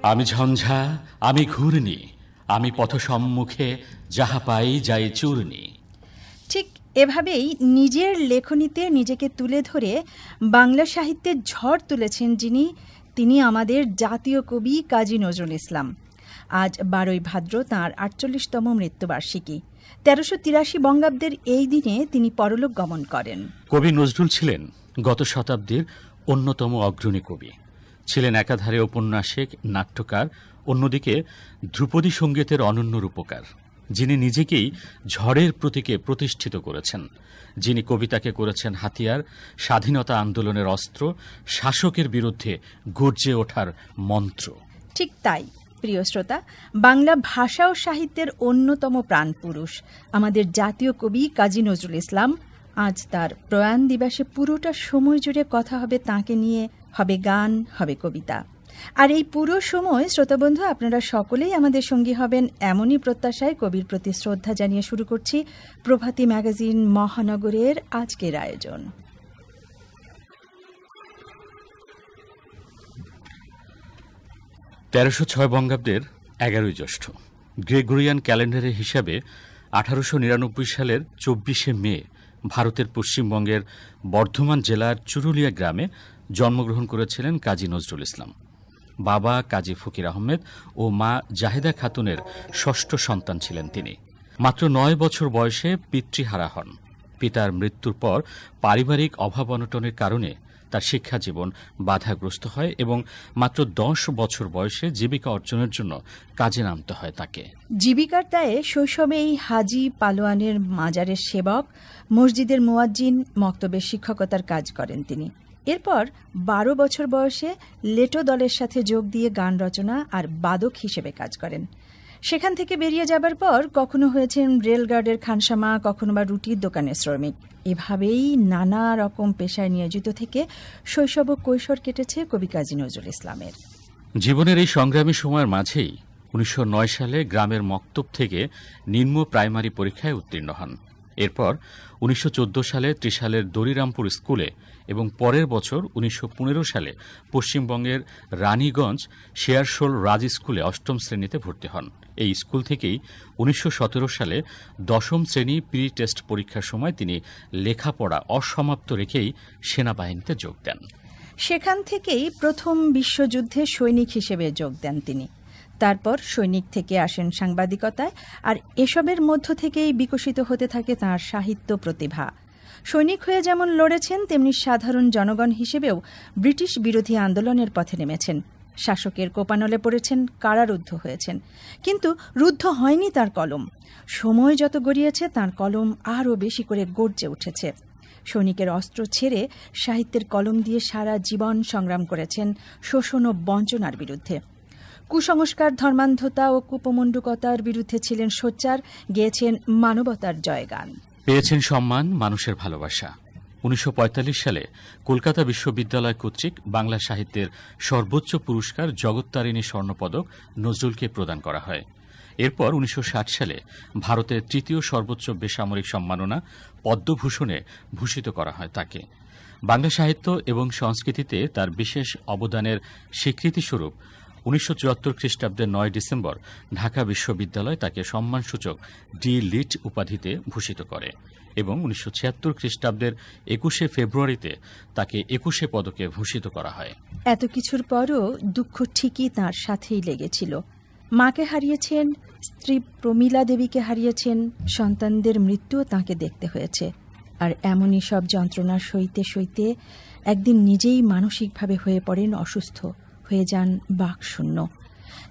আমি ঝঞ্ঝা, আমি ঘূর্ণি, আমি পথ সম্মুখে যাহা পাই যাই চূর্ণি। ঠিক এভাবেই নিজের লেখনীতে নিজেকে তুলে ধরে বাংলা সাহিত্যের ঝড় তুলেছেন তিনি আমাদের জাতীয় কবি কাজী নজরুল ইসলাম। আজ 12ই ভাদ্র তাঁর 48তম মৃত্যুবার্ষিকী। 1383 বঙ্গাব্দের এই দিনে তিনি পরলোক গমন করেন। কবি নজরুল ছিলেন গত শতাব্দীর অন্যতম অগ্রণী কবি। ছিলেন একাধারে ঔপন্যাসিক, নাট্যকার, অন্যদিকে ধ্রুপদী সঙ্গীতের অনন্য রূপকার, যিনি নিজেকেই ঝড়ের প্রতীকে প্রতিষ্ঠিত করেছেন, যিনি কবিতাকে করেছেন হাতিয়ার, স্বাধীনতা আন্দোলনের অস্ত্র, শাসকের বিরুদ্ধে গর্জে ওঠার মন্ত্র। ঠিক তাই প্রিয় শ্রোতা, বাংলা ভাষা ও সাহিত্যের অন্যতম প্রাণপুরুষ আমাদের জাতীয় কবি কাজী নজরুল ইসলাম। আজ তার প্রয়াণ দিবসে পুরোটা সময় জুড়ে কথা হবে তাঁকে নিয়ে, হবে গান, হবে কবিতা। আর এই পুরো সময় শ্রোতাবন্ধু আপনারা সকলেই আমাদের সঙ্গী হবেন এমনই প্রত্যাশায় কবির প্রতি শ্রদ্ধা জানিয়ে শুরু করছি প্রভাতী ম্যাগাজিন মহানগরের আজকের আয়োজন। 1306 বঙ্গাব্দের 11ই জ্যৈষ্ঠ, গ্রেগরিয়ান ক্যালেন্ডারের হিসাবে 1899 সালের 24শে মে ভারতের পশ্চিমবঙ্গের বর্ধমান জেলার চুরুলিয়া গ্রামে জন্মগ্রহণ করেছিলেন কাজী নজরুল ইসলাম। বাবা কাজী ফকির আহমেদ ও মা জাহেদা খাতুনের ষষ্ঠ সন্তান ছিলেন তিনি। মাত্র 9 বছর বয়সে পিতৃহারা হন। পিতার মৃত্যুর পর পারিবারিক অভাব অনটনের কারণে তার শিক্ষা জীবন বাধাগ্রস্ত হয় এবং মাত্র 10 বছর বয়সে জীবিকা অর্জনের জন্য কাজে নামতে হয় তাকে। জীবিকার দায়ে শৈশবেই হাজি পালোয়ানের মাজারের সেবক, মসজিদের মুয়াজ্জিন, মক্তবের শিক্ষকতার কাজ করেন তিনি। এরপর 12 বছর বয়সে লেটো দলের সাথে যোগ দিয়ে গান রচনা আর বাদক হিসেবে কাজ করেন। সেখান থেকে বেরিয়ে যাবার পর কখনো হয়েছেন রেলগার্ডের খানসামা, কখনো বা রুটির দোকানের শ্রমিক। এভাবেই নানা রকম পেশায় নিয়োজিত থেকে শৈশব ও কৈশোর কেটেছে কবি কাজী নজরুল ইসলামের। জীবনের এই সংগ্রামী সময়ের মাঝেই 1909 সালে গ্রামের মক্তব থেকে নিম্ন প্রাইমারি পরীক্ষায় উত্তীর্ণ হন। এরপর 1914 সালে ত্রিশালের দরিরামপুর স্কুলে এবং পরের বছর 1915 সালে পশ্চিমবঙ্গের রানীগঞ্জ শেয়ারশোল রাজ স্কুলে 8ম শ্রেণীতে ভর্তি হন। এই স্কুল থেকেই 1917 সালে 10ম শ্রেণী প্রি টেস্ট পরীক্ষার সময় তিনি লেখাপড়া অসমাপ্ত রেখেই সেনাবাহিনীতে যোগ দেন। সেখান থেকেই প্রথম বিশ্বযুদ্ধে সৈনিক হিসেবে যোগ দেন তিনি। তারপর সৈনিক থেকে আসেন সাংবাদিকতায়, আর এসবের মধ্য থেকেই বিকশিত হতে থাকে তাঁর সাহিত্য প্রতিভা। সৈনিক হয়ে যেমন লড়েছেন, তেমনি সাধারণ জনগণ হিসেবেও ব্রিটিশ বিরোধী আন্দোলনের পথে নেমেছেন। শাসকের কোপানলে পড়েছেন, কারারুদ্ধ হয়েছেন, কিন্তু রুদ্ধ হয়নি তার কলম। সময় যত গড়িয়েছে তাঁর কলম আরও বেশি করে গর্জে উঠেছে। সৈনিকের অস্ত্র ছেড়ে সাহিত্যের কলম দিয়ে সারা জীবন সংগ্রাম করেছেন শোষণ ও বঞ্চনার বিরুদ্ধে। কুসংস্কার, ধর্মান্ধতা ও কুপমণ্ডুকতার বিরুদ্ধে ছিলেন সোচ্চার, গেয়েছেন মানবতার জয়গান। পেয়েছেন সম্মান, মানুষের ভালোবাসা। 1945 সালে কলকাতা বিশ্ববিদ্যালয় কর্তৃক বাংলা সাহিত্যের সর্বোচ্চ পুরস্কার জগত্তারিণী স্বর্ণপদক নজরুলকে প্রদান করা হয়। এরপর 1960 সালে ভারতের তৃতীয় সর্বোচ্চ বেসামরিক সম্মাননা পদ্মভূষণে ভূষিত করা হয় তাকে। বাংলা সাহিত্য এবং সংস্কৃতিতে তার বিশেষ অবদানের স্বীকৃতিস্বরূপ 1974 খ্রিস্টাব্দের 9 ডিসেম্বর ঢাকা বিশ্ববিদ্যালয় তাকে সম্মানসূচক ডি লিট উপাধিতে ভূষিত করে এবং 1976 খ্রিস্টাব্দের 21শে ফেব্রুয়ারিতে তাকে 21শে পদকে ভূষিত করা হয়। এত কিছুর পরও দুঃখ ঠিকই তাঁর সাথেই লেগেছিল। মাকে হারিয়েছেন, স্ত্রী প্রমীলা দেবীকে হারিয়েছেন, সন্তানদের মৃত্যুও তাঁকে দেখতে হয়েছে। আর এমনই সব যন্ত্রণা সইতে সইতে একদিন নিজেই মানসিকভাবে হয়ে পড়েন অসুস্থ, হয়ে যান বাকশূন্য।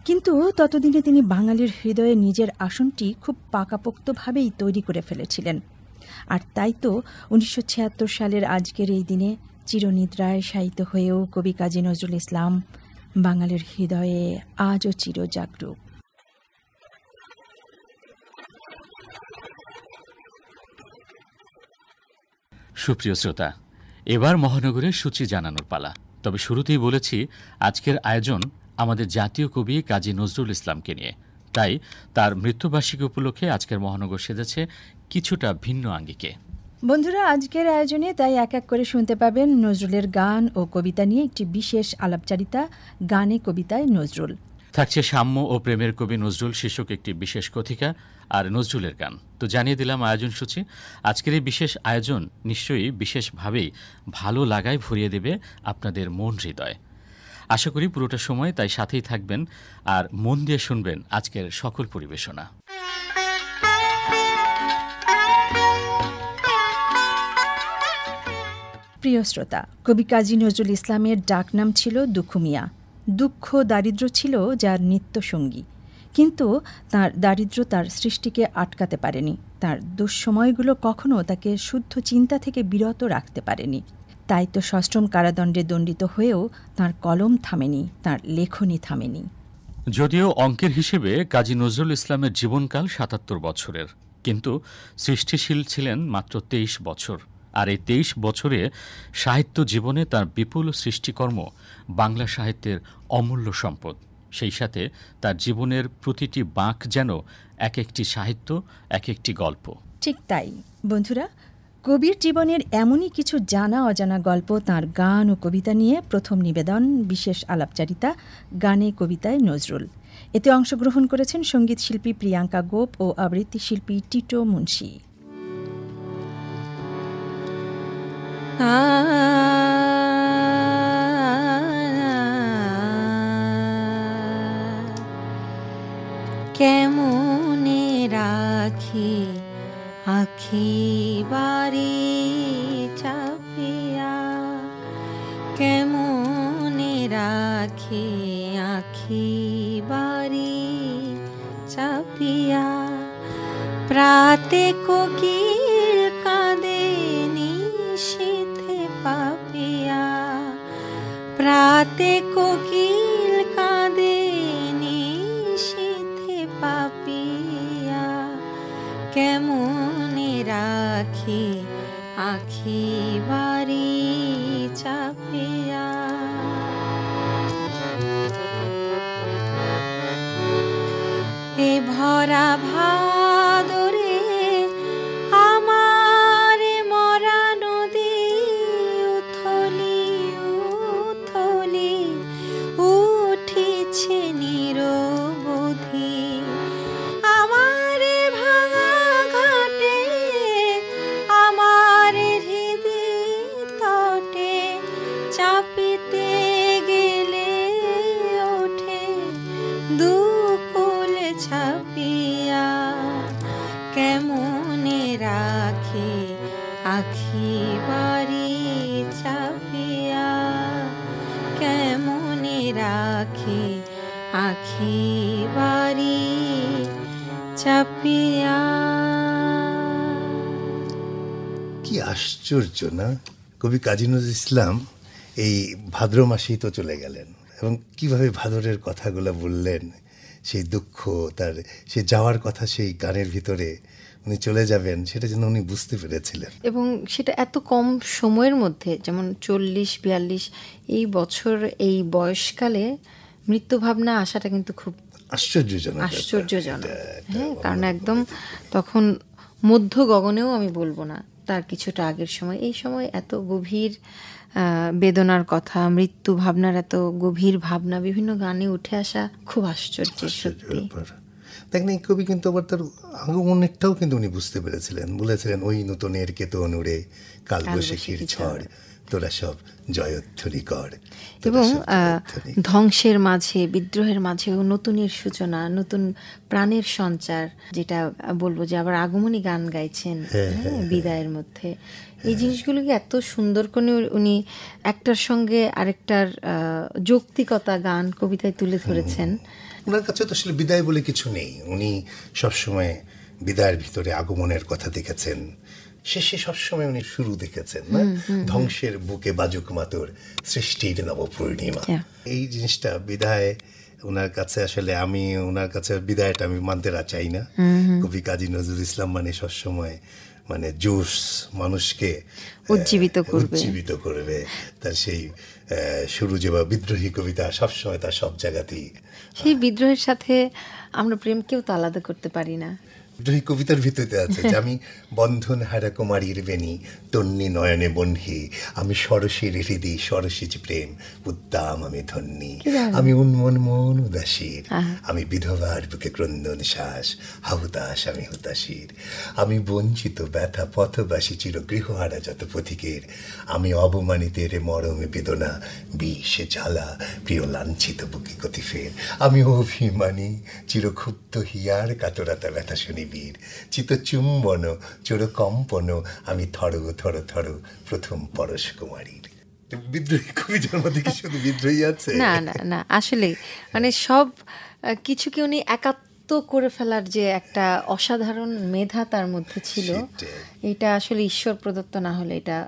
কিন্তু ততদিনে তিনি বাঙালির হৃদয়ে নিজের আসনটি খুব পাকাপোক্তভাবেই তৈরি করে ফেলেছিলেন। আর তাই তো 1976 সালের আজকের এই দিনে চিরনিদ্রায় শায়িত হয়েও কবি কাজী নজরুল ইসলাম বাঙালির হৃদয়ে আজও চিরজাগরুক। সুপ্রিয় শ্রোতা, এবার মহানগরের সূচি জানানোর পালা। তবে শুরুতেই বলেছি আজকের আয়োজন আমাদের জাতীয় কবি কাজী নজরুল ইসলামকে নিয়ে। তাই তার মৃত্যুবার্ষিকী উপলক্ষে আজকের মহানগর সেজেছে কিছুটা ভিন্ন আঙ্গিকে। বন্ধুরা, আজকের আয়োজনে তাই এক এক করে শুনতে পাবেন নজরুলের গান ও কবিতা নিয়ে একটি বিশেষ আলাপচারিতা, গানে কবিতায় নজরুল। থাকছে সাম্য ও প্রেমের কবি নজরুল শীর্ষক একটি বিশেষ কথিকা আর নজরুলের গান। তো জানিয়ে দিলাম আয়োজন সূচি। আজকের এই বিশেষ আয়োজন নিশ্চয়ই বিশেষভাবেই ভালো লাগায় ভরিয়ে দেবে আপনাদের মন হৃদয়। আশা করি পুরোটা সময় তাই সাথেই থাকবেন আর মন দিয়ে শুনবেন আজকের সকল পরিবেশনা। প্রিয় শ্রোতা, কবি কাজী নজরুল ইসলামের ডাকনাম ছিল দুঃখু মিয়া। দুঃখ দারিদ্র্য ছিল যার নিত্য সঙ্গী, কিন্তু তার দারিদ্র্য তার সৃষ্টিকে আটকাতে পারেনি। তার দুঃসময়গুলো কখনো তাকে শুদ্ধ চিন্তা থেকে বিরত রাখতে পারেনি। তাই তো সশ্রম কারাদণ্ডে দণ্ডিত হয়েও তার কলম থামেনি, তার লেখনী থামেনি। যদিও অঙ্কের হিসেবে কাজী নজরুল ইসলামের জীবনকাল ৭৭ বছরের, কিন্তু সৃষ্টিশীল ছিলেন মাত্র ২৩ বছর। আর এই ২৩ বছরে সাহিত্য জীবনে তার বিপুল সৃষ্টিকর্ম বাংলা সাহিত্যের অমূল্য সম্পদ। সেই সাথে তার জীবনের প্রতিটি বাঁক যেন এক একটি সাহিত্য, এক একটি গল্প। ঠিক তাই বন্ধুরা, কবির জীবনের এমনই কিছু জানা অজানা গল্প তাঁর গান ও কবিতা নিয়ে প্রথম নিবেদন, বিশেষ আলাপচারিতা গানে কবিতায় নজরুল। এতে অংশগ্রহণ করেছেন সঙ্গীত শিল্পী প্রিয়াঙ্কা গোপ ও আবৃত্তি শিল্পী টিটো মুন্সি। কেমনে রাখি আখি বাড়ি চাপিয়া, কেমনে রাখি আখি বাড়ি চাপিয়া, প্রাতে কোকিল কাঁদে নিশীথে পাপিয়া, প্রাতে কোকিল কাঁদে নিশীথে পাপিয়া, কেমনে রাখি আখি বাড়ি চাপিয়া। এ ভরা ভাদরে আমার মরা নদী উথলি উথলি উঠিছে নিরবধি, আমার ভাঙা ঘাটে আমার হৃদি তটে চাপিতে গেলে ওঠে দুকুল ছাপিয়া, কেমনে রাখি আখি বাড়ি চাপিয়া, কেমনে রাখি আখি বাড়ি চাপিয়া। কি আশ্চর্য না, কবি কাজী নজরুল ইসলাম এই ভাদ্র মাসেই তো চলে গেলেন, এবং কিভাবে ভাদরের কথাগুলো বললেন, সেই দুঃখ, তার সে যাওয়ার কথা, সেই গানের ভিতরে উনি চলে যাবেন সেটা যেন উনি বুঝতে পেরেছিলেন। এবং সেটা এত কম সময়ের মধ্যে, যেমন 40-42 এই বছর, এই বয়সকালে মৃত্যু ভাবনা আসাটা কিন্তু খুব আশ্চর্যজনক। হ্যাঁ, কারণ একদম তখন মধ্য গগনেও আমি বলবো না, তার কিছুটা আগের সময়, এই সময় এত গভীর বেদনার কথা, মৃত্যু ভাবনার এত গভীর ভাবনা বিভিন্ন গানে উঠে আসা খুব আশ্চর্য সত্যি। দেখেন, এই কবি কিন্তু আবার তার আগমনেরটাও কিন্তু উনি বুঝতে পেরেছিলেন। বলেছিলেন, ওই নূতনের কেতন উড়ে কালবৈশাখীর ঝড়, তোরা সব জয়ধ্বনি কর। এবং ধ্বংসের মাঝে, বিদ্রোহের মাঝেও নতুনের সূচনা, নতুন প্রাণের সঞ্চার, যেটা বলবো যে আবার আগমনী গান গাইছেন বিদায়ের মধ্যে। এই জিনিসগুলোকে এত সুন্দর করে উনি একটার সঙ্গে আরেকটার যৌক্তিকতা গান কবিতায় তুলে ধরেছেন। ওনার কাছে তো আসলে বিদায় বলে কিছু নেই, উনি সবসময় বিদায়ের ভিতরে আগমনের কথা দেখেছেন, শেষে সবসময় উনি শুরু দেখেছেন না, ধ্বংসের বুকে বাজুক মাতর সৃষ্টির নবপূর্ণিমা। এই জিনিসটা বিদায় ওনার কাছে, আসলে আমি ওনার কাছে বিদায়টা আমি মানতে চাই না। কবি কাজী নজরুল ইসলাম মানে সবসময় মানে জোশ, মানুষকে উজ্জীবিত করবে। তার সেই শুরু যে বা বিদ্রোহী কবিতা সবসময় তার সব জায়গাতেই। সেই বিদ্রোহের সাথে আমরা প্রেমকেও তো আলাদা করতে পারি না। বিদ্রোহী কবিতার ভিতরে আছে যে আমি বন্ধন হারা কুমারীর বেণী তন্নি নয়নে বন্ধি, আমি সরসীর হৃদি সরসীজ প্রেম উদ্দাম আমি ধন্যী, আমি উন্মন মন উদাসীর, আমি বিধবার বুকে ক্রন্দন শ্বাস হাহুতাস আমি হুতাশীর, আমি বঞ্চিত ব্যথা পথবাসী চির গৃহহারা যত পথিকের, আমি অবমানিতের মরমে বেদনা বিষে জ্বালা প্রিয় লাঞ্ছিত বুকে গতি ফের, আমি অভিমানী চিরক্ষুব্ধ হিয়ার কাতরাতা ব্যথা শুনিবীর, চিত চুম্বন চোর কম্পন আমি থর থর থর প্রথম পরশ কুমারীর। বিদ্রোহী কবিতার মধ্যে কি শুধু বিদ্রোহী আছে? না না না, আসলে মানে সব কিছুকে উনি একাত্ম করে ফেলার যে একটা অসাধারণ মেধা তার মধ্যে ছিল, এটা আসলে ঈশ্বর প্রদত্ত না হলে এটা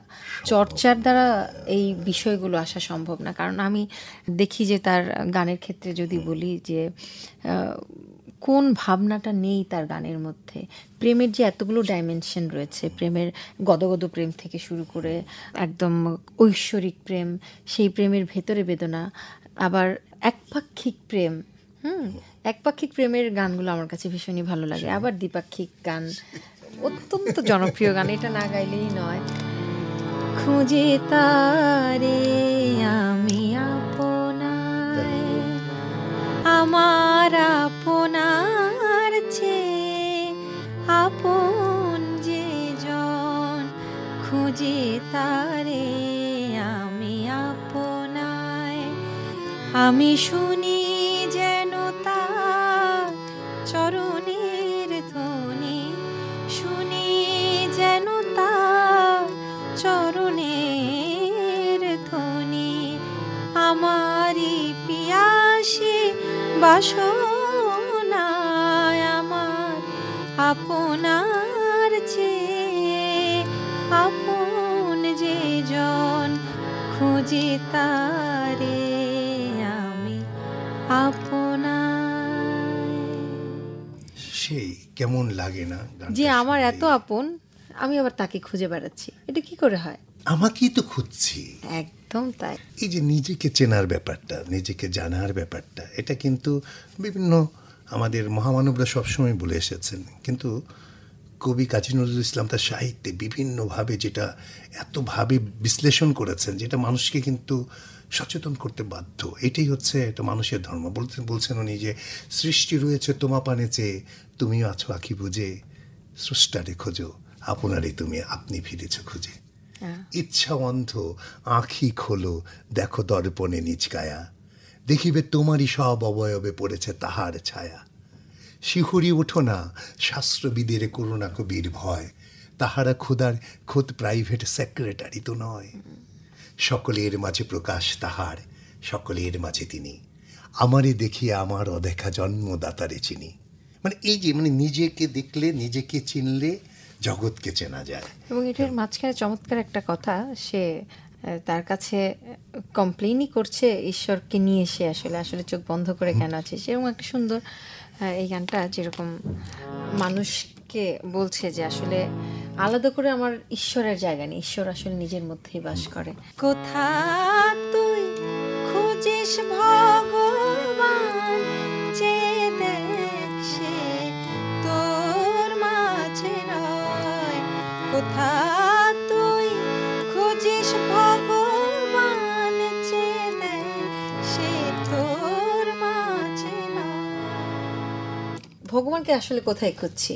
চর্চার দ্বারা এই বিষয়গুলো আসা সম্ভব না। কারণ আমি দেখি যে তার গানের ক্ষেত্রে যদি বলি যে কোন ভাবনাটা নেই তার গানের মধ্যে, প্রেমের যে এতগুলো ডাইমেনশন রয়েছে, প্রেমের গদগদ প্রেম থেকে শুরু করে একদম ঐশ্বরিক প্রেম, সেই প্রেমের ভেতরে বেদনা, আবার একপাক্ষিক প্রেম, একপাক্ষিক প্রেমের গানগুলো আমার কাছে ভীষণই ভালো লাগে। আবার দ্বিপাক্ষিক গান অত্যন্ত জনপ্রিয় গান, এটা না গাইলেই নয়। খুঁজে তারে আমি আপনায়, আমার আপনার চেয়ে আপন যে জন, খুঁজে তারে আমি আপনায়, আমি শুনি যেন তার চরণের ধ্বনি, শুনি যেন তার চরণের ধ্বনি, আমারি পিয়াসী বাসনায়, আমার আপনার চেয়ে আপন যে জন, খুঁজে তারে আমি আপনায়। সেই কেমন লাগে না যে আমার এত আপন, আমি আবার তাকে খুঁজে বেড়াচ্ছি, এটা কি করে হয়? আমাকেই তো খুঁজছি। একদম তাই। এই যে নিজেকে চেনার ব্যাপারটা, নিজেকে জানার ব্যাপারটা, এটা কিন্তু বিভিন্ন আমাদের মহামানবরা সবসময় বলে এসেছেন, কিন্তু কবি কাজী নজরুল ইসলাম তার সাহিত্যে বিভিন্নভাবে যেটা এতভাবে বিশ্লেষণ করেছেন, যেটা মানুষকে কিন্তু সচেতন করতে বাধ্য। এটাই হচ্ছে এটা মানুষের ধর্ম। বলছেন উনি যে সৃষ্টি রয়েছে তোমা পানে চেয়ে, তুমিও আছো আঁখি বুঝে, স্রষ্টারে খোঁজো আপনারে তুমি আপনি ফিরেছ খুঁজে, ইচ্ছা অন্ধ আঁখি খোলো দেখো দর্পণে নিজ কায়া, দেখিবে তোমারই সব অবয়বে পড়েছে তাহার ছায়া, শিহুরি ওঠো না শাস্ত্রবিদের করুণা কবির ভয়, তাহারা খোদ প্রাইভেট সেক্রেটারি তো নয়, সকলের মাঝে প্রকাশ তাহার, সকলের মাঝে তিনি, আমারে দেখিয়ে আমার অদেখা জন্মদাতারে চিনি। মানে এই যে মানে নিজেকে দেখলে, নিজেকে চিনলে জগৎকে চেনা যায়। এবং এটার মাঝখানে চমৎকার একটা কথা, সে তার কাছে কমপ্লেনই করছে ঈশ্বরকে নিয়ে, সে আসলে চোখ বন্ধ করে কেন আছে, সেরকম একটা সুন্দর এই গানটা যেরকম মানুষকে বলছে যে আসলে আলাদা করে আমার ঈশ্বরের জায়গা নেই, ঈশ্বর আসলে নিজের মধ্যেই বাস করে। কোথা তুই খুঁজিস ভগবান, চেয়ে দেখ সে তোর মাঝে নয়, কোথা তুই খুঁজিস ভগবান, চেয়ে দেখ সে তোর মাঝে নয়। ভগবানকে আসলে কোথায় খুঁজছি?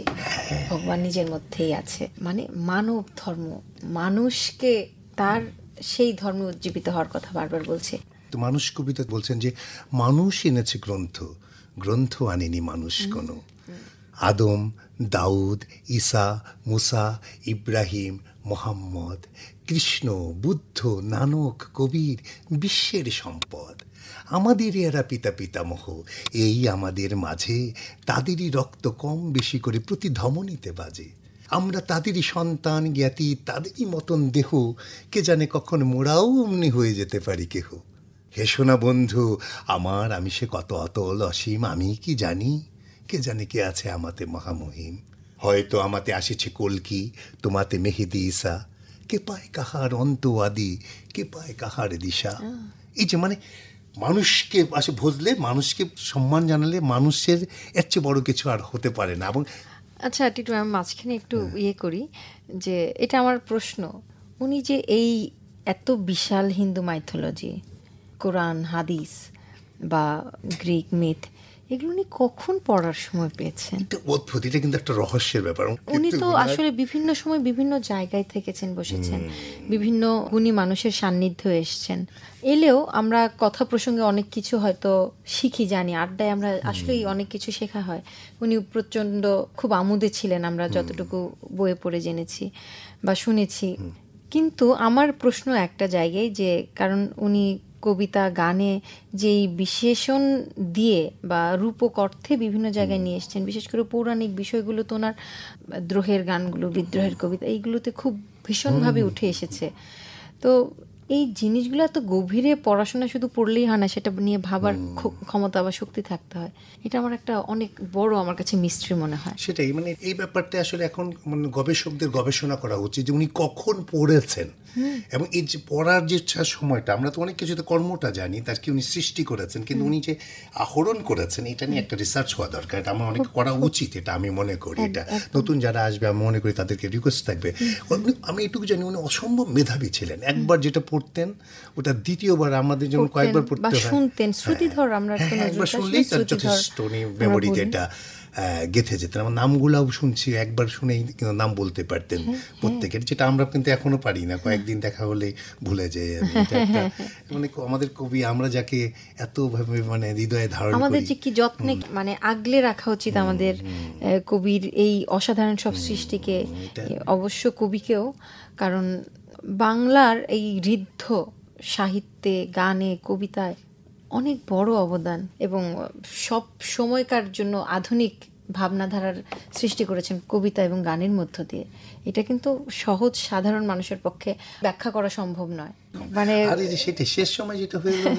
ভগবান নিজের মধ্যেই আছে। মানে মানব ধর্ম, মানুষকে তার সেই ধর্ম উজ্জীবিত হওয়ার কথা বারবার বলছে। তো মানুষ কবিতা বলছেন যে মানুষ এনেছে গ্রন্থ, গ্রন্থ আনেনি মানুষ কোনো। আদম, দাউদ, ঈসা, মুসা, ইব্রাহিম, মোহাম্মদ, কৃষ্ণ, বুদ্ধ, নানক, কবির বিশ্বের সম্পদ। আমাদের এরা পিতা পিতামহ, এই আমাদের মাঝে তাদেরই রক্ত কম বেশি করে প্রতি ধমনীতে বাজে। আমরা তাদেরই সন্তান জ্ঞাতি, তাদেরই মতন দেহ, কে জানে কখন মোরাও অমনি হয়ে যেতে পারি কেহ। হে সোনা বন্ধু আমার, আমি সে কত অতল অসীম, আমি কি জানি, কে জানে কে আছে আমাতে মহামহিম। হয়তো আমাতে আসেছে কলকি, তোমাতে মেহেদি ঈসা, কে পায় কাহার অন্ত আদি, কে পায় কাহার দিশা। এই যে মানে মানুষকে আসে ভজলে, মানুষকে সম্মান জানালে, মানুষের এর চেয়ে বড় কিছু আর হতে পারে না। এবং আচ্ছা টিটু, আমি মাঝখানে একটু করি যে এটা আমার প্রশ্ন, উনি যে এই এত বিশাল হিন্দু মাইথোলজি, কোরআন, হাদিস বা গ্রিক মিথ, এগুলো উনি কখন পড়ার সময় পেয়েছেন? অদ্ভুত, এটা কিন্তু একটা রহস্যের ব্যাপার। উনি তো আসলে বিভিন্ন সময় বিভিন্ন জায়গায় থেকেছেন, বসেছেন, বিভিন্ন গুণী মানুষের সান্নিধ্য এসছেন, এলেও আমরা কথা প্রসঙ্গে অনেক কিছু হয়তো শিখি, জানি, আড্ডায় আমরা আসলেই অনেক কিছু শেখা হয়। উনি প্রচণ্ড খুব আমোদে ছিলেন, আমরা যতটুকু বইয়ে পড়ে জেনেছি বা শুনেছি। কিন্তু আমার প্রশ্ন একটা জায়গায়, যে কারণ উনি কবিতা গানে যেই বিশেষণ দিয়ে বা রূপক অর্থে বিভিন্ন জায়গায় নিয়ে এসছেন, বিশেষ করে পৌরাণিক বিষয়গুলো তো ওনার দ্রোহের গানগুলো, বিদ্রোহের কবিতা, এইগুলোতে খুব ভীষণভাবে উঠে এসেছে। তো এই জিনিসগুলো এত গভীরে পড়াশোনা শুধু পড়লেই হয় না, সেটা নিয়ে ভাবার ক্ষমতা বা শক্তি থাকতে হয়। এটা আমার একটা অনেক বড়, আমার কাছে মিস্ট্রি মনে হয়। সেটাই, মানে এই ব্যাপারটা আসলে এখন মানে গবেষকদের গবেষণা করা উচিত যে উনি কখন পড়েছেন, এবং এই যে পড়ার যে সময়টা, আমরা তো অনেক কিছুতে কর্মটা জানি, তার কি উনি সৃষ্টি করেছেন, কিন্তু উনি যে আহরণ করেছেন এটা নিয়ে একটা রিসার্চ হওয়া দরকার। এটা আমার অনেক করা উচিত, এটা আমি মনে করি। এটা নতুন যারা আসবে আমি মনে করি তাদেরকে রিকোয়েস্ট থাকবে। আমি এটুকু জানি উনি অসম্ভব মেধাবী ছিলেন। একবার যেটা পড়তেন ওটা দ্বিতীয়বার আমাদের যেমন কয়েকবার পড়তে হয়, শুনতেন, শ্রুতিধর, আমরা একবার শুনলেই তার যথেষ্ট, উনি মেমোরিতে এটা গেঁথে যেতেন। আমার নামগুলাও শুনছি, একবার শুনেই কিন্তু নাম বলতে পারতেন প্রত্যেকের, যেটা আমরা কিন্তু এখনো পারি না, কয়েকদিন দেখা হলে ভুলে যাই। মানে আমাদের কবি, আমরা যাকে এতভাবে মানে হৃদয়ে ধারণ করি, আমাদের যে কি যত্নে মানে আগলে রাখা উচিত আমাদের কবির এই অসাধারণ সব সৃষ্টিকে, অবশ্য কবিকেও। কারণ বাংলার এই ঋদ্ধ সাহিত্যে, গানে, কবিতায় অনেক বড় অবদান, এবং সব সময়কার জন্য আধুনিক ভাবনাধারার সৃষ্টি করেছেন কবিতা এবং গানের মধ্য দিয়ে। এটা কিন্তু সহজ সাধারণ মানুষের পক্ষে ব্যাখ্যা করা সম্ভব নয়। মানে আর এই যে সেটা শেষ সময় যেটা হয়ে গেল,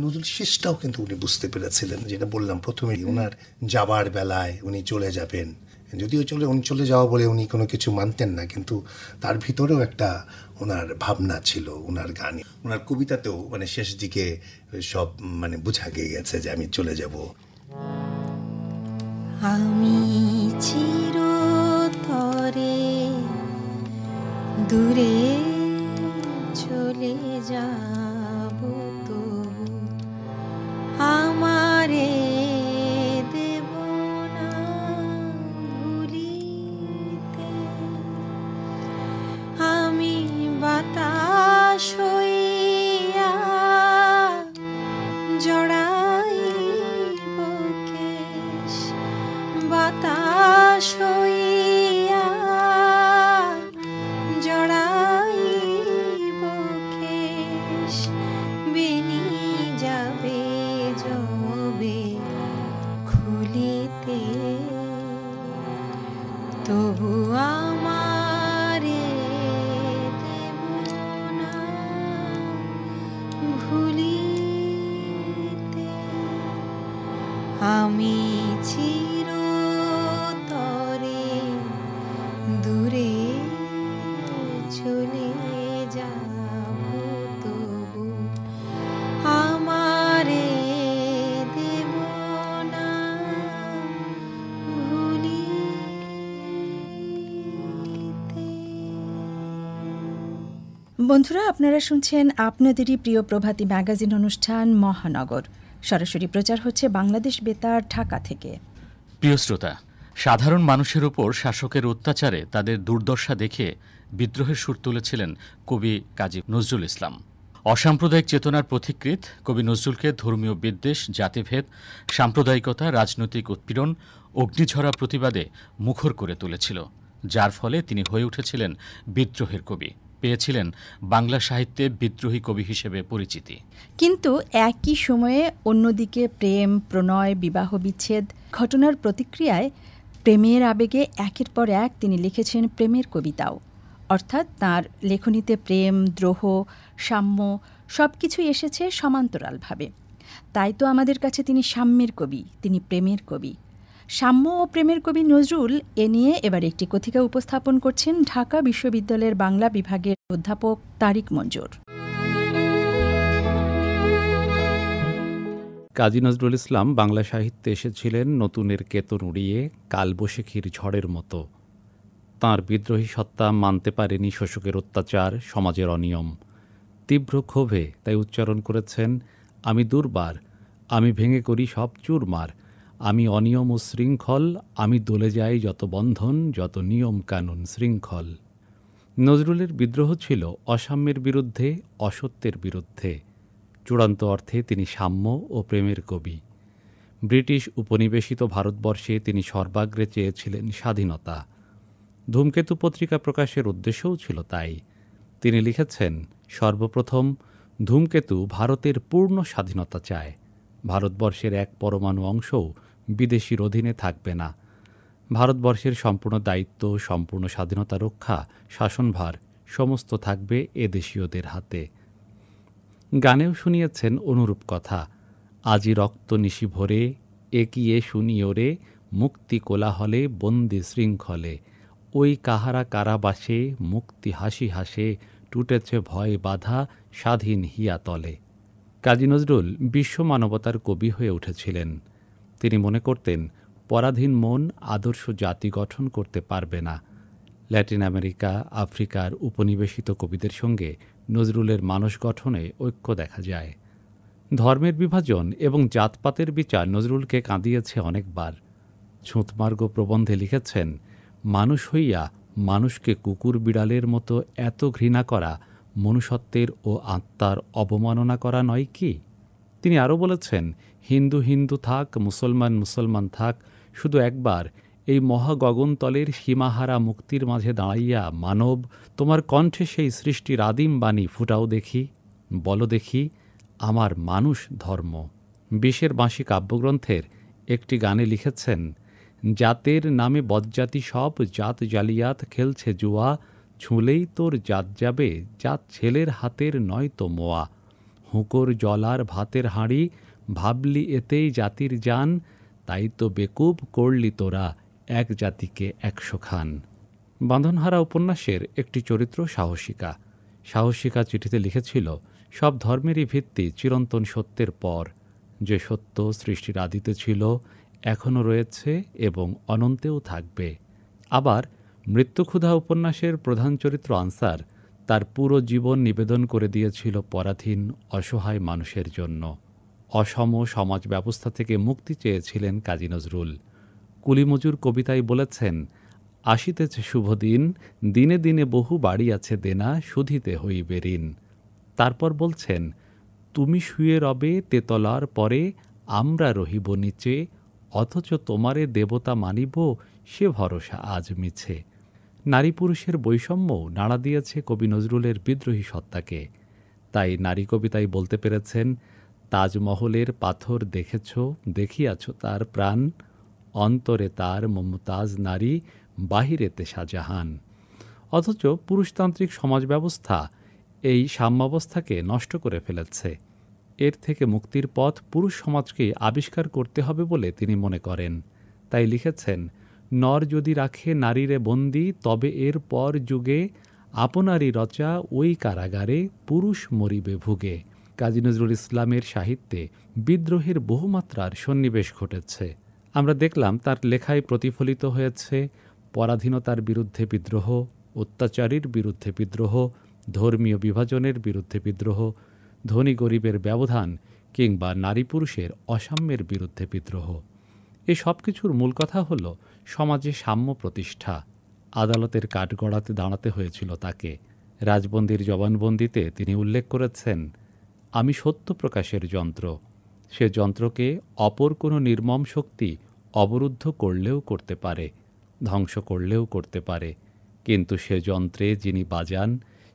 নজরুল শেষটাও কিন্তু উনি বুঝতে পেরেছিলেন, যেটা বললাম প্রথমেই, ওনার যাবার বেলায় উনি চলে যাবেন, যদিও উনি চলে যাওয়া বলে উনি কোনো কিছু মানতেন না, কিন্তু তার ভিতরেও একটা ওনার ভাবনা ছিল ওনার গানে, ওনার কবিতাতেও, মানে শেষ দিকে সব মানে বোঝা গেছে যে আমি চলে যাব। আমি চিরতরে দূরে চলে যাব, তবু আমারে দেব না ভুলিতে। আমি বাতাস হইয়া জড়াইব কেশ, বাতাস হইয়া জড়াইব কেশ, বেনি যাবে যবে খুলিতে, তবু আমারে দেব না ভুলিতে। আমি চিরতরে দূরে চলে যাব, তবু আমারে দেব না ভুলিতে। বন্ধুরা, আপনারা শুনছেন আপনাদেরই প্রিয় প্রভাতী ম্যাগাজিন অনুষ্ঠান মহানগর। সরাসরি প্রচার হচ্ছে বাংলাদেশ বেতার, ঢাকা থেকে। প্রিয় শ্রোতা, সাধারণ মানুষের উপর শাসকের অত্যাচারে তাদের দুর্দশা দেখে বিদ্রোহের সুর তুলেছিলেন কবি কাজী নজরুল ইসলাম। অসাম্প্রদায়িক চেতনার পথিকৃৎ কবি নজরুলকে ধর্মীয় বিদ্বেষ, জাতিভেদ, সাম্প্রদায়িকতা, রাজনৈতিক উৎপীড়ন, অগ্নিঝরা প্রতিবাদে মুখর করে তুলেছিল, যার ফলে তিনি হয়ে উঠেছিলেন বিদ্রোহের কবি, পেয়েছিলেন বাংলা সাহিত্যে বিদ্রোহী কবি হিসেবে পরিচিতি। কিন্তু একই সময়ে অন্যদিকে প্রেম, প্রণয়, বিবাহ বিচ্ছেদ ঘটনার প্রতিক্রিয়ায় প্রেমের আবেগে একের পর এক তিনি লিখেছেন প্রেমের কবিতাও। অর্থাৎ তাঁর লেখনীতে প্রেম, দ্রোহ, সাম্য সবকিছুই এসেছে সমান্তরালভাবে। তাই তো আমাদের কাছে তিনি সাম্যের কবি, তিনি প্রেমের কবি। সাম্য ও প্রেমের কবি নজরুল এ নিয়ে এবার একটি কথিকা উপস্থাপন করছেন ঢাকা বিশ্ববিদ্যালয়ের বাংলা বিভাগের অধ্যাপক তারিক মঞ্জুর। কাজী নজরুল ইসলাম বাংলা সাহিত্যে এসেছিলেন নতুনের কেতন উড়িয়ে কালবৈশাখীর ঝড়ের মতো। তাঁর বিদ্রোহী সত্তা মানতে পারেনি শোষকের অত্যাচার, সমাজের অনিয়ম। তীব্র ক্ষোভে তাই উচ্চারণ করেছেন, আমি দুর্বার, আমি ভেঙে করি সব চুরমার, আমি অনিয়ম ও শৃঙ্খল, আমি দলে যাই যত বন্ধন, যত নিয়ম কানুন শৃঙ্খল। নজরুলের বিদ্রোহ ছিল অসাম্যের বিরুদ্ধে, অসত্যের বিরুদ্ধে। চূড়ান্ত অর্থে তিনি সাম্য ও প্রেমের কবি। ব্রিটিশ উপনিবেশিত ভারতবর্ষে তিনি সর্বাগ্রে চেয়েছিলেন স্বাধীনতা। ধূমকেতু পত্রিকা প্রকাশের উদ্দেশ্যও ছিল তাই। তিনি লিখেছেন, সর্বপ্রথম ধূমকেতু ভারতের পূর্ণ স্বাধীনতা চায়। ভারতবর্ষের এক পরমাণু অংশও বিদেশির অধীনে থাকবে না। ভারতবর্ষের সম্পূর্ণ দায়িত্ব, সম্পূর্ণ স্বাধীনতা রক্ষা, শাসনভার সমস্ত থাকবে এদেশীয়দের হাতে। গানেও শুনিয়েছেন অনুরূপ কথা, আজি রক্ত নিশি ভরে, একিয়ে শুনিওরে, মুক্তি কোলাহলে বন্দি শৃঙ্খলে, ওই কাহারা কারাবাসে, মুক্তি হাসি হাসে, টুটেছে ভয় বাধা, স্বাধীন হিয়া তলে। কাজী নজরুল বিশ্ব মানবতার কবি হয়ে উঠেছিলেন। তিনি মনে করতেন, পরাধীন মন আদর্শ জাতি গঠন করতে পারবে না। ল্যাটিন আমেরিকা, আফ্রিকার উপনিবেশিত কবিদের সঙ্গে নজরুলের মানস গঠনে ঐক্য দেখা যায়। ধর্মের বিভাজন এবং জাতপাতের বিচার নজরুলকে কাঁদিয়েছে অনেকবার। ছুঁতমার্গ প্রবন্ধে লিখেছেন, মানুষ হইয়া মানুষকে কুকুর বিড়ালের মতো এত ঘৃণা করা মনুষ্যত্বের ও আত্মার অবমাননা করা নয় কি? তিনি আরও বলেছেন, হিন্দু হিন্দু থাক, মুসলমান মুসলমান থাক, শুধু একবার এই মহাগগনতলের সীমাহারা মুক্তির মাঝে দাঁড়াইয়া মানব, তোমার কণ্ঠে সেই সৃষ্টির আদিম বাণী ফুটাও দেখি, বলো দেখি, আমার মানুষ ধর্ম। বিশের বাঁশি কাব্যগ্রন্থের একটি গানে লিখেছেন, জাতের নামে বজ্জাতি সব, জাত জালিয়াত খেলছে জুয়া, ছুঁলেই তোর জাত যাবে, জাত ছেলের হাতের নয় তো মোয়া, হুঁকোর জলার ভাতের হাঁড়ি, ভাবলি এতেই জাতির জান, তাই তো বেকুব করলি তোরা এক জাতিকে 100 খান। বাঁধনহারা উপন্যাসের একটি চরিত্র সাহসিকা। সাহসিকা চিঠিতে লিখেছিল, সব ধর্মেরই ভিত্তি চিরন্তন সত্যের পর, যে সত্য সৃষ্টির আদিতে ছিল, এখনও রয়েছে এবং অনন্তেও থাকবে। আবার মৃত্যুক্ষুধা উপন্যাসের প্রধান চরিত্র আনসার তার পুরো জীবন নিবেদন করে দিয়েছিল পরাধীন অসহায় মানুষের জন্য। অসম সমাজ ব্যবস্থা থেকে মুক্তি চেয়েছিলেন কাজী নজরুল। কুলিমজুর কবিতায় বলেছেন, আসিতেছে শুভদিন, দিনে দিনে বহু বাড়ি আছে দেনা, শুধিতে হইবে ঋণ। তারপর বলছেন, তুমি শুয়ে রবে তেতলার পরে, আমরা রহিব নিচে, অথচ তোমারে দেবতা মানিব, সে ভরসা আজ মিছে। নারী পুরুষের বৈষম্যও নাড়া দিয়েছে কবি নজরুলের বিদ্রোহী সত্তাকে। তাই নারী কবিতায় বলতে পেরেছেন, তাজমহলের পাথর দেখেছ, দেখিয়াছ তার প্রাণ, অন্তরে তার মমতাজ নারী, বাহিরেতে শাহজাহান। অথচ পুরুষতান্ত্রিক সমাজ ব্যবস্থা এই সাম্যাবস্থাকে নষ্ট করে ফেলেছে। এর থেকে মুক্তির পথ পুরুষ সমাজকে আবিষ্কার করতে হবে বলে তিনি মনে করেন। তাই লিখেছেন, নর যদি রাখে নারীরে বন্দি, তবে এর পর যুগে আপনারই রচা ওই কারাগারে পুরুষ মরিবে ভুগে। কাজী নজরুল ইসলামের সাহিত্যে বিদ্রোহের বহুমাত্রার সন্নিবেশ ঘটেছে। আমরা দেখলাম তার লেখায় প্রতিফলিত হয়েছে পরাধীনতার বিরুদ্ধে বিদ্রোহ, অত্যাচারীর বিরুদ্ধে বিদ্রোহ, ধর্মীয় বিভাজনের বিরুদ্ধে বিদ্রোহ, ধনী গরিবের ব্যবধান কিংবা নারী পুরুষের অসাম্যের বিরুদ্ধে বিদ্রোহ। এই সব কিছুর মূল কথা হল সমাজে সাম্য প্রতিষ্ঠা। আদালতের কাঠগড়াতে দাঁড়াতে হয়েছিল তাকে। রাজবন্দির জবানবন্দিতে তিনি উল্লেখ করেছেন, আমি সত্য প্রকাশের যন্ত্র। সে যন্ত্রকে অপর কোনো নির্মম শক্তি অবরুদ্ধ করলেও করতে পারে, ধ্বংস করলেও করতে পারে, কিন্তু সে যন্ত্রে যিনি বাজান,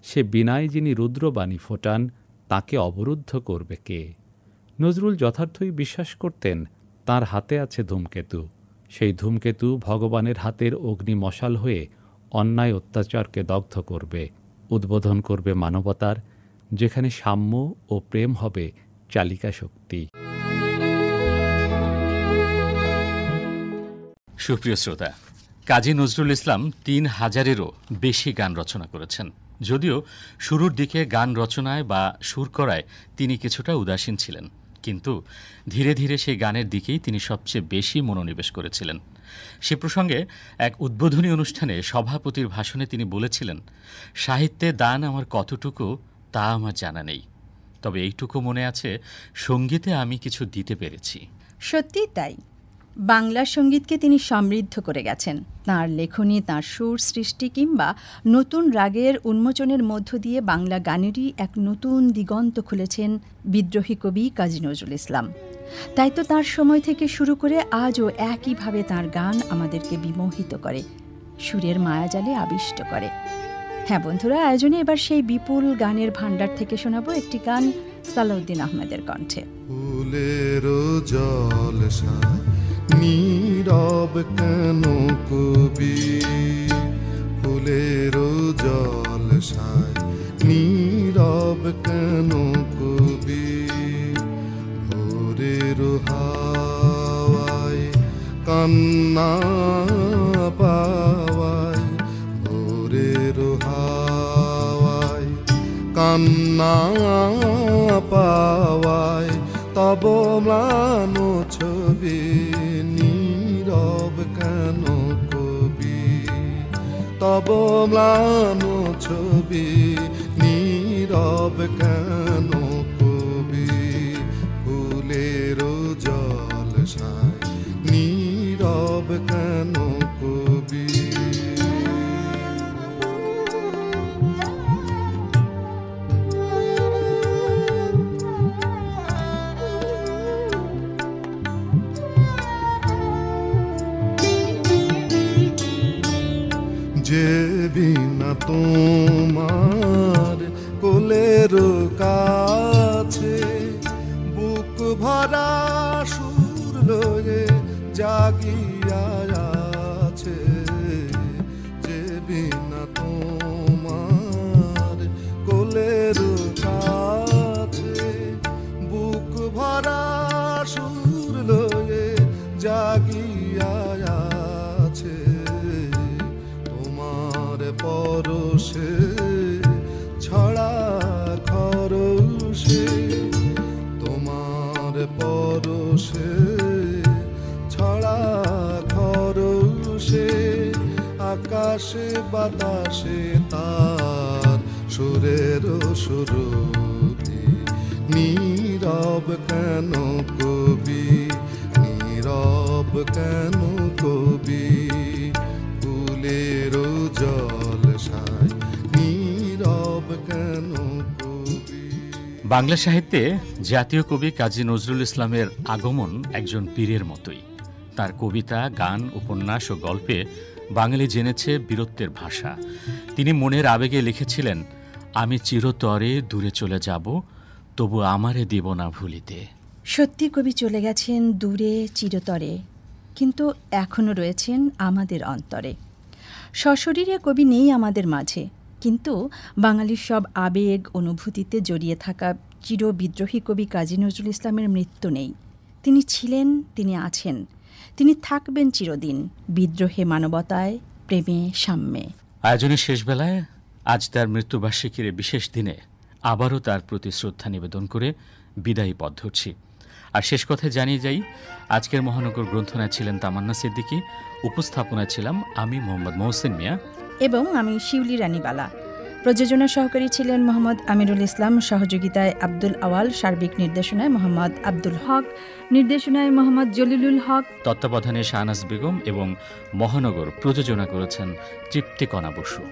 সে বীণায় যিনি রুদ্রবাণী ফোটান, তাকে অবরুদ্ধ করবে কে? নজরুল যথার্থই বিশ্বাস করতেন তার হাতে আছে ধূমকেতু। সেই ধূমকেতু ভগবানের হাতের অগ্নি মশাল হয়ে অন্যায় অত্যাচারকে দগ্ধ করবে, উদ্বোধন করবে মানবতার, যেখানে সাম্য ও প্রেম হবে চালিকা শক্তি। সুপ্রিয় শ্রোতা, কাজী নজরুল ইসলাম 3000-এরও বেশি গান রচনা করেছেন। যদিও শুরুর দিকে গান রচনায় বা সুর করায় তিনি কিছুটা উদাসীন ছিলেন, কিন্তু ধীরে ধীরে সেই গানের দিকেই তিনি সবচেয়ে বেশি মনোনিবেশ করেছিলেন। সে প্রসঙ্গে এক উদ্বোধনী অনুষ্ঠানে সভাপতির ভাষণে তিনি বলেছিলেন, সাহিত্যে দান আমার কতটুকু তা আমার জানা নেই, তবে এইটুকু মনে আছে, সঙ্গীতে আমি কিছু দিতে পেরেছি। সত্যি তাই। বাংলা সঙ্গীতকে তিনি সমৃদ্ধ করে গেছেন। তাঁর লেখনী, তাঁর সুর সৃষ্টি কিংবা নতুন রাগের উন্মোচনের মধ্য দিয়ে বাংলা গানেরই এক নতুন দিগন্ত খুলেছেন বিদ্রোহী কবি কাজী নজরুল ইসলাম। তাই তো তাঁর সময় থেকে শুরু করে আজও একইভাবে তাঁর গান আমাদেরকে বিমোহিত করে, সুরের মায়াজালে আবিষ্ট করে। হ্যাঁ বন্ধুরা, আয়োজনে এবার সেই বিপুল গানের ভাণ্ডার থেকে শোনাবো একটি গান সালাউদ্দিন আহমেদের কণ্ঠে। ফুলের জলসায় নীরব কেন কবি, ফুলের জলসায় নীরব কেন কবি, ভোরের হাওয়ায় কান্না পাওয়ায়, ভোরের হাওয়ায় কান্না পাওয়ায়, তব ম্লান ছবি নীরব কেন কবি, তব ম্লান ছবি নীরব কেন কবি, ফুলের জলসায় নীরব কেন কবি। যে বিনা তোমার কোলের কাছে বুক ভরা সুর লয়ে জাগিয়া আছে, যে বিনা তোমার কোলের কাছে বুক ভরা সুর লয়ে জাগিয়া আছে, পরশে ছড়া খরশে, তোমার পরশে ছড়া খরশে, আকাশে বাতাসে তার সুরের সুরতি, নীরব কেন কবি, নীরব কেন কবি, ফুলের জলসায় নীরব কেন কবি। বাংলা সাহিত্যে জাতীয় কবি কাজী নজরুল ইসলামের আগমন একজন পীরের মতোই। তার কবিতা, গান, উপন্যাস ও গল্পে বাঙালি জেনেছে বীরত্বের ভাষা। তিনি মনের আবেগে লিখেছিলেন, আমি চিরতরে দূরে চলে যাব, তবু আমারে দিব না ভুলিতে। সত্যি কবি চলে গেছেন দূরে চিরতরে, কিন্তু এখনও রয়েছেন আমাদের অন্তরে। সশরীরে কবি নেই আমাদের মাঝে, কিন্তু বাঙালির সব আবেগ অনুভূতিতে জড়িয়ে থাকা চির বিদ্রোহী কবি কাজী নজরুল ইসলামের মৃত্যু নেই। তিনি ছিলেন, তিনি আছেন, তিনি থাকবেন চিরদিন বিদ্রোহে, মানবতায়, প্রেমে, সাম্যে। আয়োজনের শেষ বেলায় আজ তার মৃত্যুবার্ষিকীর বিশেষ দিনে আবারও তার প্রতি শ্রদ্ধা নিবেদন করে বিদায়ী পথ ধরছি। আর শেষ কথায় জানিয়ে যাই, আজকের মহানগর গ্রন্থনায় ছিলেন তামান্না সিদ্দিকী, উপস্থাপনায় ছিলাম আমি মোহাম্মদ মহসিন মিয়া এবং আমি শিউলি রানী বালা। প্রযোজনা সহকারী ছিলেন মোহাম্মদ আমিরুল ইসলাম, সহযোগিতায় আব্দুল আওয়াল, সার্বিক নির্দেশনায় মোহাম্মদ আব্দুল হক, নির্দেশনায় মোহাম্মদ জলিলুল হক, তত্ত্বাবধানে শাহনাজ বেগম এবং মহানগর প্রযোজনা করেছেন তৃপ্তিকণা বসু।